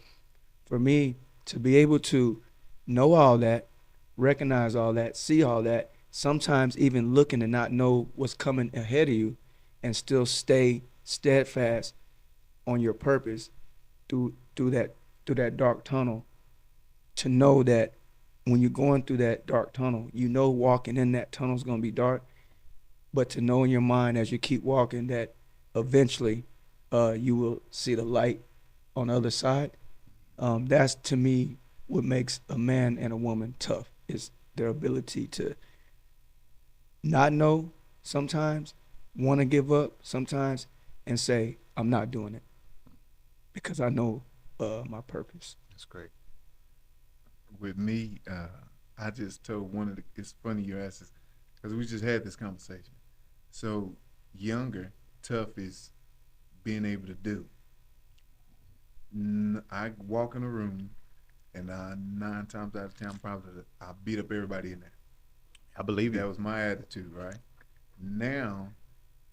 for me to be able to know all that, recognize all that, see all that, sometimes even looking and not know what's coming ahead of you, and still stay steadfast on your purpose through that dark tunnel, to know that when you're going through that dark tunnel, walking in that tunnel is going to be dark, but to know in your mind as you keep walking that eventually you will see the light on the other side. That's, to me, what makes a man and a woman tough, is their ability to not know sometimes, want to give up sometimes, and say, I'm not doing it, because I know my purpose. That's great. With me, I just told it's funny you asked this, because we just had this conversation. So younger, tough is being able to do. I walk in a room, and 9 times out of 10, I beat up everybody in there. I believe that was my attitude, right? Now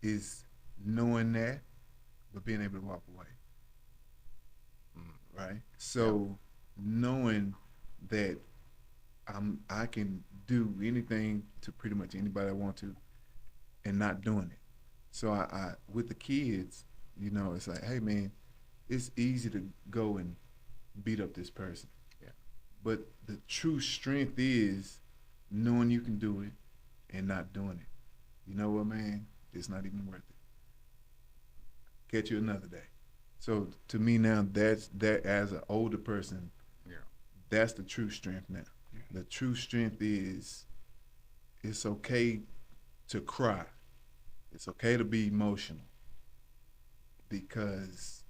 is knowing that, but being able to walk away, right? So knowing that I can do anything to pretty much anybody I want to, and not doing it. So I with the kids, it's like, hey man, it's easy to go and beat up this person. Yeah. But the true strength is knowing you can do it and not doing it. You know what, man? It's not even worth it. Catch you another day. So to me now, that's that as an older person, Yeah. that's the true strength now. The true strength is it's okay to cry. It's okay to be emotional because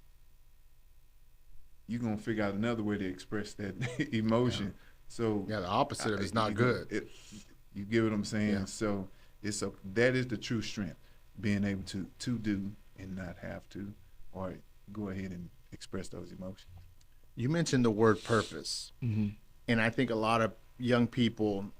you're gonna figure out another way to express that emotion. So Yeah, the opposite of it's you not know, good. you get what I'm saying? Yeah. So that is the true strength, being able to do and not have to, or go ahead and express those emotions. You mentioned the word purpose, and I think a lot of young people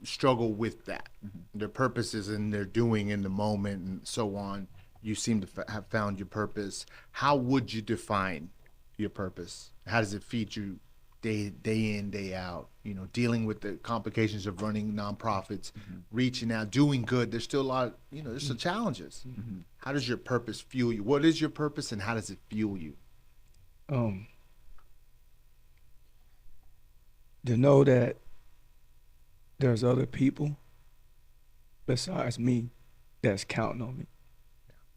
struggle with that. Their purpose is in their doing in the moment and so on. You seem to have found your purpose. How would you define your purpose? How does it feed you day in, day out? You know, dealing with the complications of running nonprofits, reaching out, doing good. There's still a lot. There's some challenges. How does your purpose fuel you? What is your purpose, and how does it fuel you? To know that there's other people besides me that's counting on me.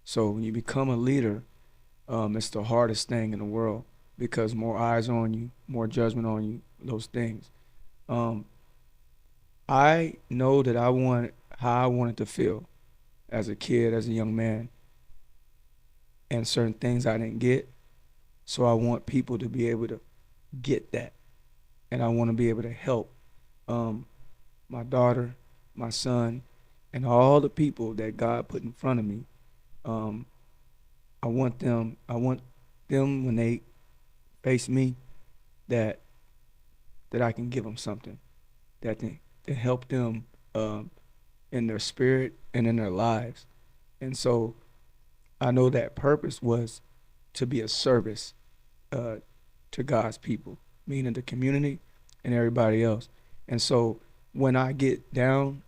So when you become a leader, it's the hardest thing in the world because more eyes on you, more judgment on you, those things. I know that how I wanted to feel as a kid, as a young man, and certain things I didn't get. So I want people to be able to get that. And I want to be able to help my daughter, my son, and all the people that God put in front of me. I want them when they face me that I can give them something that to help them in their spirit and in their lives. And so I know that purpose was to be a service to God's people, meaning the community and everybody else. And so when I get down,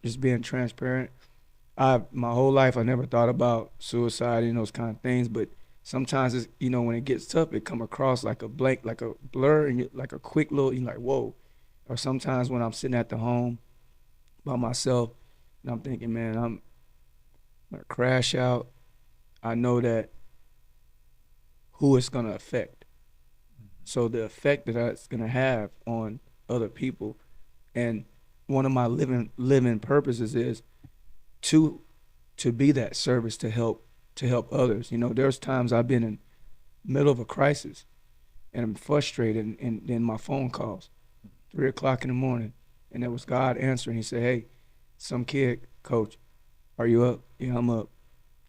just being transparent, my whole life I never thought about suicide and those kind of things, but sometimes it's, when it gets tough, it come across like a blank, like a blur, and like a quick little, you're like, whoa. Or sometimes when I'm sitting at the home by myself and I'm thinking, man, I'm gonna crash out, I know that who it's gonna affect. So the effect that that's gonna have on other people, and one of my living purposes is to be that service to help others. There's times I've been in the middle of a crisis and I'm frustrated, and then my phone calls 3:00 in the morning, and it was God answering. He said, hey, some kid, coach, are you up? Yeah, I'm up.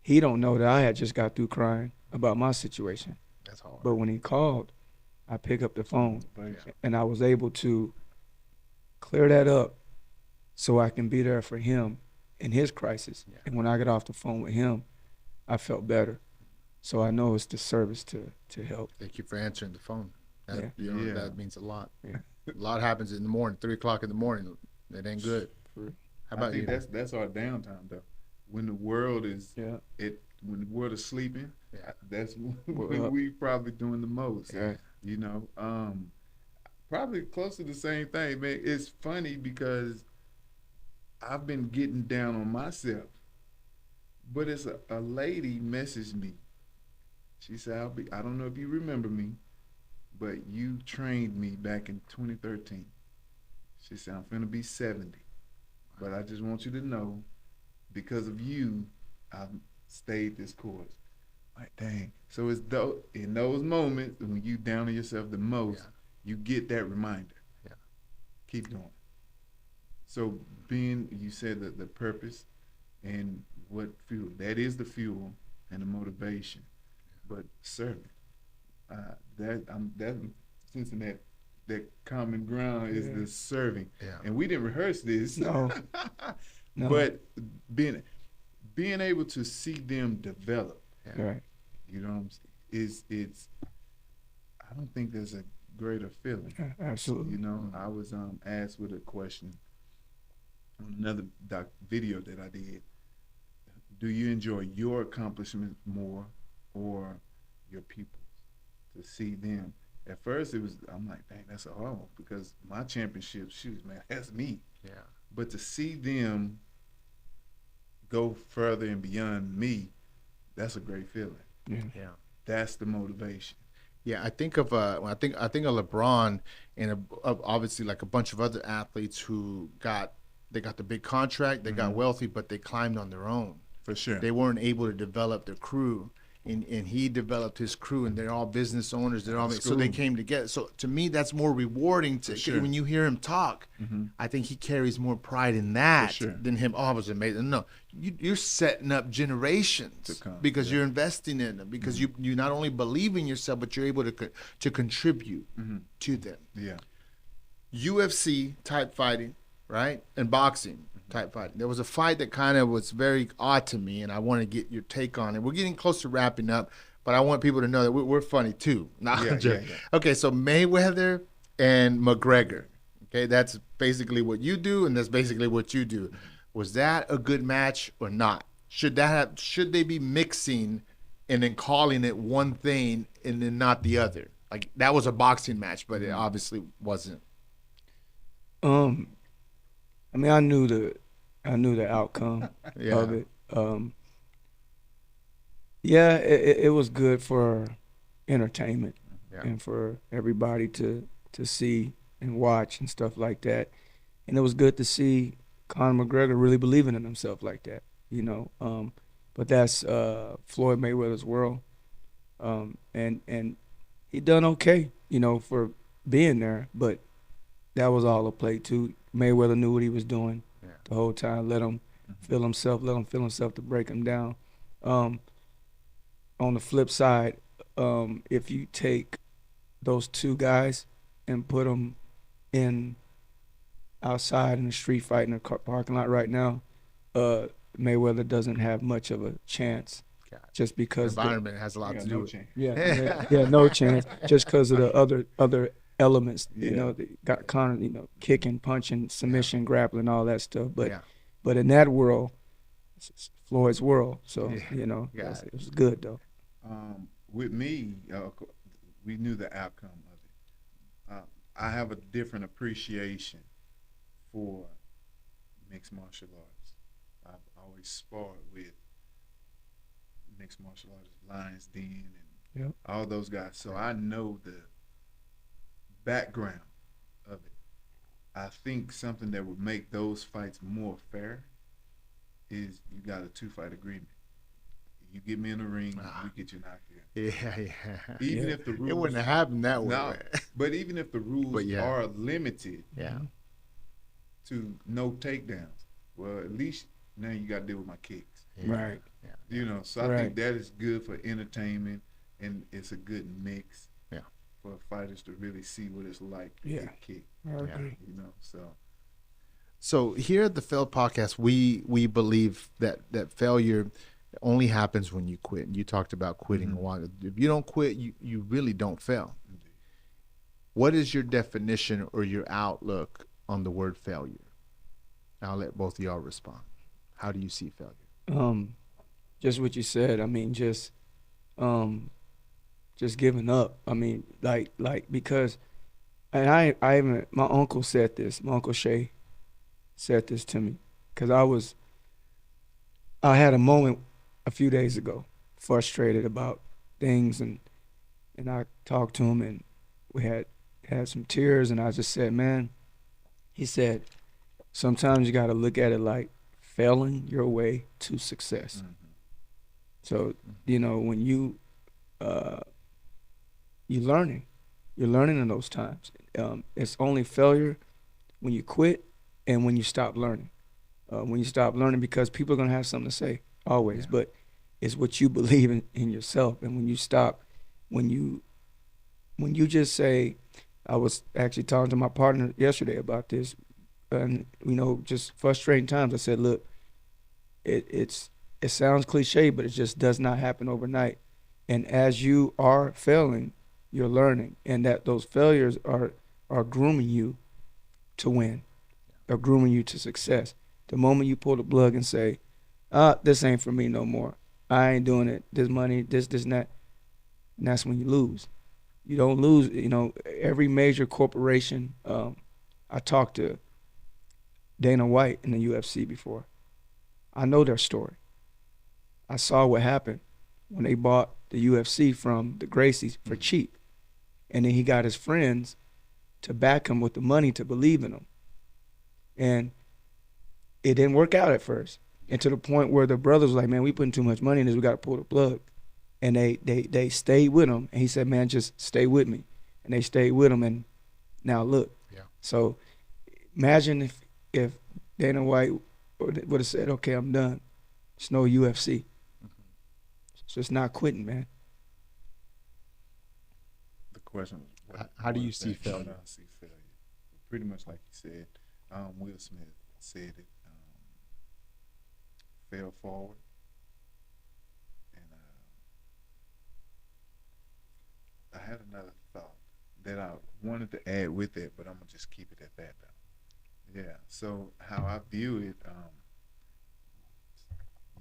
He don't know that I had just got through crying about my situation. That's hard. But when he called, I pick up the phone, and I was able to clear that up so I can be there for him in his crisis. Yeah. And when I got off the phone with him, I felt better. So I know it's the service to help. Thank you for answering the phone. That, yeah. That means a lot. Yeah. A lot happens in the morning, 3:00 in the morning. That ain't good. How about you? That's our downtime though. When the world is when the world is sleeping, that's when we probably doing the most. Yeah. Probably close to the same thing, man. It's funny because I've been getting down on myself, but it's a lady messaged me. She said, I don't know if you remember me, but you trained me back in 2013. She said, I'm finna be 70, but I just want you to know, because of you, I've stayed this course. Like, dang. So it's in those moments when you down on yourself the most, you get that reminder. Yeah. Keep going. So you said that the purpose and what fuel, that is the fuel and the motivation, but serving. That's sensing that common ground is the serving. Yeah. And we didn't rehearse this. No. But being able to see them develop. Yeah. Right. You know what I'm saying? It's I don't think there's a greater feeling. Absolutely. I was asked with a question on another video that I did. Do you enjoy your accomplishments more or your people's? To see them. At first I'm like, dang, that's a hard one, because my championship shoes, man, that's me. Yeah. But to see them go further and beyond me, that's a great feeling. Yeah. that's the motivation. Yeah, I think of I think of LeBron and obviously like a bunch of other athletes who got the big contract, they got wealthy, but they climbed on their own. For sure. They weren't able to develop their crew, and he developed his crew, and they're all business owners. They're all so they came together. So to me, that's more rewarding. When you hear him talk, I think he carries more pride in that than him. Oh, I was amazing. No, you're setting up generations because you're investing in them, because you not only believe in yourself, but you're able to contribute to them. Yeah. UFC type fighting, right, and boxing type fighting. There was a fight that kind of was very odd to me, and I want to get your take on it. We're getting close to wrapping up, but I want people to know that we're funny too. Okay, so Mayweather and McGregor. Okay, that's basically what you do, and that's basically what you do. Was that a good match or not? Should they be mixing and then calling it one thing and then not the other? Like, that was a boxing match, but it obviously wasn't. I mean, I knew the outcome of it. It was good for entertainment and for everybody to see and watch and stuff like that. And it was good to see Conor McGregor really believing in himself like that, you know. But that's Floyd Mayweather's world. And he done okay, you know, for being there, but that was all a play too. Mayweather knew what he was doing the whole time. Let him feel himself to break him down. On the flip side, if you take those two guys and put them outside in the street fight in a parking lot right now, Mayweather doesn't have much of a chance. Just because the environment has a lot to do with it. No chance. Just because of the other elements, you know, got Conor, you know, kicking, punching, submission, grappling, all that stuff. But in that world, it's Floyd's world. So you know, it was good though. With me, we knew the outcome of it. I have a different appreciation for mixed martial arts. I've always sparred with mixed martial artists, Lions Den, and all those guys. So I know the background of it. I think something that would make those fights more fair is you got a 2-fight agreement. You get me in the ring, we get you knocked out. Even if the rules, it wouldn't have happened that way. No, but even if the rules are limited to no takedowns, well, at least now you got to deal with my kicks. Right. You know, so I think that is good for entertainment, and it's a good mix for fighters to really see what it's like to get kicked. You know, so here at the Failed Podcast, we believe that failure only happens when you quit. And you talked about quitting a while. If you don't quit, you really don't fail. Indeed. What is your definition or your outlook on the word failure? I'll let both of y'all respond. How do you see failure? Just what you said. I mean, just giving up. I mean, like because, and I even, my uncle said this. My Uncle Shay said this to me, because I had a moment a few days ago, frustrated about things, and I talked to him, and we had some tears, and I just said, man, he said, sometimes you got to look at it like failing your way to success. So, you know, when you're learning in those times. It's only failure when you quit and when you stop learning. When you stop learning, because people are gonna have something to say always, but it's what you believe in yourself. And when you stop, when you just say, I was actually talking to my partner yesterday about this, and you know, just frustrating times. I said, look, it sounds cliche, but it just does not happen overnight. And as you are failing, you're learning, and that those failures are grooming you to win, are grooming you to success. The moment you pull the plug and say, this ain't for me no more, I ain't doing it, this money, this and that, and that's when you lose. You don't lose, you know, every major corporation. I talked to Dana White in the UFC before. I know their story. I saw what happened when they bought the UFC from the Gracies for cheap. And then he got his friends to back him with the money to believe in him. And it didn't work out at first. And to the point where the brothers were like, man, we putting too much money in this, we got to pull the plug. And they stayed with him. And he said, man, just stay with me. And they stayed with him. And now look. Yeah. So imagine if Dana White would have said, okay, I'm done. It's no UFC. So it's not quitting, man. The question was, how do you see failure? How do I see failure? Pretty much like you said, Will Smith said it, fail forward. And I had another thought that I wanted to add with it, but I'm going to just keep it at that, though. Yeah, so how I view it,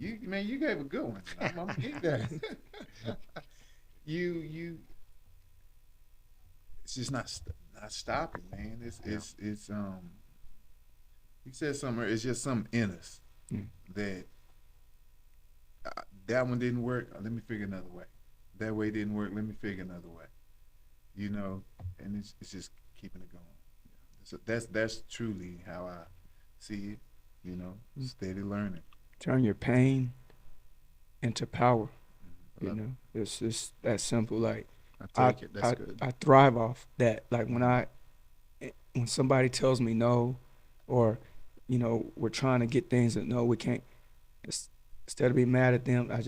you gave a good one. I'm gonna get that. you, it's just not stopping, man. It's he said something. It's just something in us that that one didn't work. Let me figure another way. That way didn't work. Let me figure another way. You know, and it's just keeping it going. So that's truly how I see it. You know, steady learning. Turn your pain into power. You know, it's just that simple. Like I take it. That's good. I thrive off that. Like when somebody tells me no, or you know, we're trying to get things that no, we can't. Instead of being mad at them, I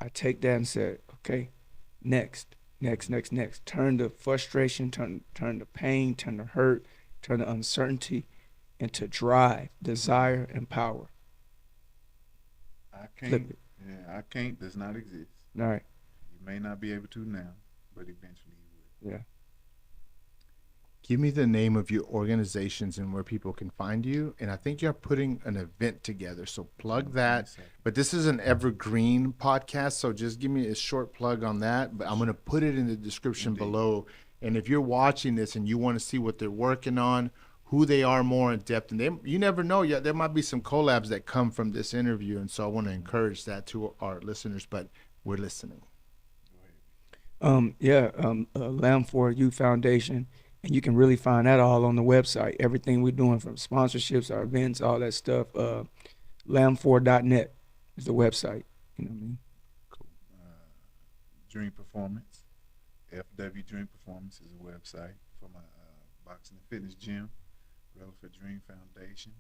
take that and say, okay, next. Turn the frustration, turn the pain, turn the hurt, turn the uncertainty into drive, desire, and power. I can't. Yeah, I can't does not exist. All right. You may not be able to now, but eventually you will. Yeah. Give me the name of your organizations and where people can find you. And I think you're putting an event together, so plug that. But this is an evergreen podcast, so just give me a short plug on that. But I'm going to put it in the description below. And if you're watching this and you want to see what they're working on, who they are more in depth, and you never know yet, there might be some collabs that come from this interview, and so I want to encourage that to our listeners, but we're listening. Lamb for You Foundation, and you can really find that all on the website. Everything we're doing, from sponsorships, our events, all that stuff. Lamb4.net is the website. You know what I mean? Cool. Dream Performance, FW Dream Performance is a website for my boxing and fitness gym. Releford Dream Foundation.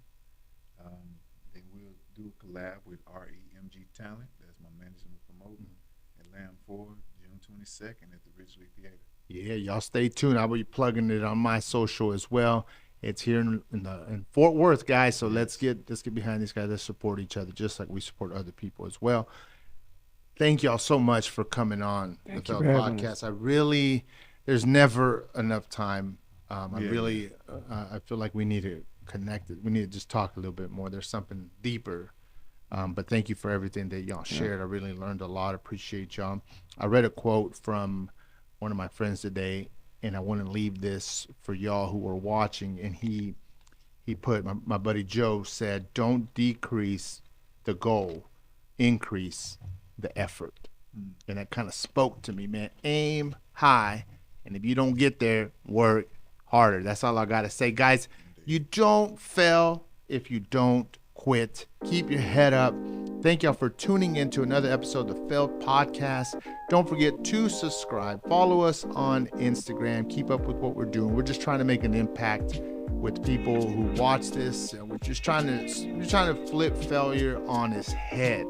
Then we'll do a collab with REMG Talent. That's my management promoting. And Lamb 4, June 22nd at the Ridgely Theater. Yeah, y'all stay tuned. I'll be plugging it on my social as well. It's here in Fort Worth, guys. So let's get behind these guys. Let's support each other, just like we support other people as well. Thank y'all so much for coming on the Feld Podcast. There's never enough time. I feel like we need to connect it. We need to just talk a little bit more. There's something deeper. But thank you for everything that y'all shared. I really learned a lot. Appreciate y'all. I read a quote from one of my friends today, and I want to leave this for y'all who are watching. And he put, my buddy Joe said, don't decrease the goal, increase the effort. And that kind of spoke to me, man. Aim high, and if you don't get there, work harder. That's all I gotta say, guys. You don't fail if you don't quit. Keep your head up. Thank y'all for tuning in to another episode of the Feld Podcast. Don't forget to subscribe. Follow us on Instagram. Keep up with what we're doing. We're just trying to make an impact with people who watch this. We're just trying to flip failure on its head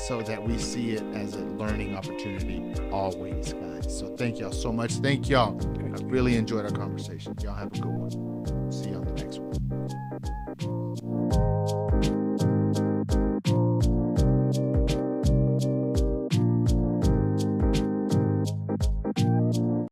so that we see it as a learning opportunity always, guys. So thank y'all so much. Thank y'all. I really enjoyed our conversation. Y'all have a good one. See you on the next one.